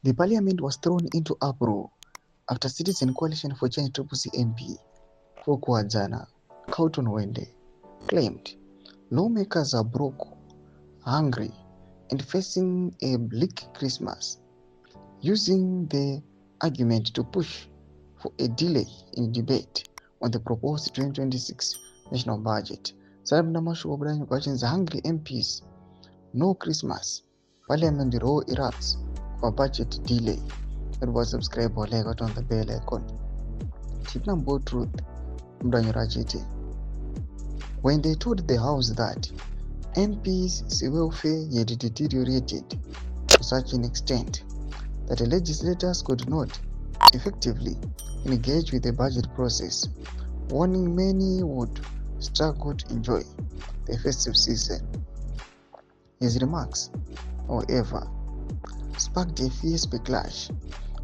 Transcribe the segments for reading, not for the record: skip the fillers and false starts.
The parliament was thrown into uproar after Citizen Coalition for Change CCC MP Fokuadzana Kauton Wende claimed lawmakers are broke, hungry, and facing a bleak Christmas, using the argument to push for a delay in debate on the proposed 2026 national budget. Sarabna Mashu Obrani questions hungry MPs, no Christmas, Parliament row erupts for budget delay. It was subscribed or got on the bell icon. Chipnambo Truth, Mdanyo Rajiti. When they told the House that MPs' welfare had deteriorated to such an extent that the legislators could not effectively engage with the budget process, warning many would struggle to enjoy the festive season. His remarks, however, sparked a fierce backlash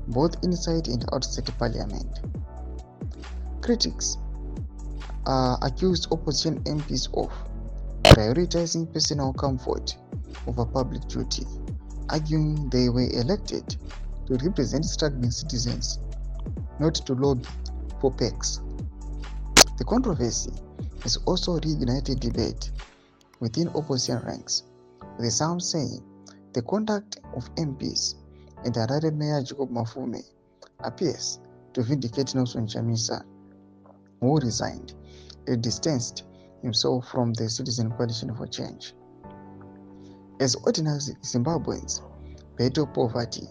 both inside and outside Parliament. Critics accused opposition MPs of prioritizing personal comfort over public duty, arguing they were elected to represent struggling citizens, not to lobby for perks. The controversy has also reignited debate within opposition ranks, with some saying the conduct of MPs and the Harare Mayor Jacob Mafume appears to vindicate Nelson Chamisa, who resigned and distanced himself from the Citizen Coalition for Change. As ordinary Zimbabweans battle poverty,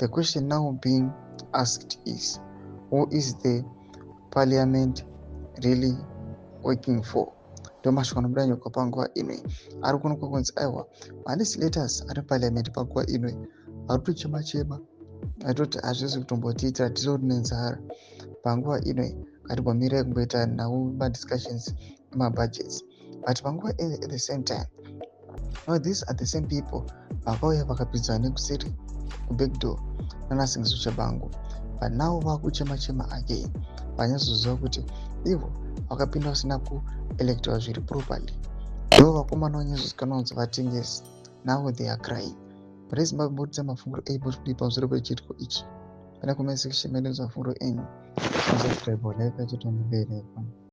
the question now being asked is, who is the parliament really working for? Domashwana Mdanyo Kapangwa Inwe. Arukuno Kwakons Aiwa. Legislators at the parliament Pakwa Inwe. Arutu Chema Chema. I thought I just kutombotita tizodinenzara panguva ino katibwamira kumboita nawo discussions budgets, but panguva at the same time these are the same people vakauya vakapinzwa nekuseri kubackdoor nanasingizo chabangu, but now vakuchema again vanyazoziva kuti ivo vakapinda usina kuelectwa zviri properly, ndo vakomana vanyazozikanwa kunzi vatengesi. Now they are crying. Prezimbabwe mbotsa mafunguro able to pamusoro pechitiko ichi kana kuma section medu mafunguro enyu subscribe like achito mubele.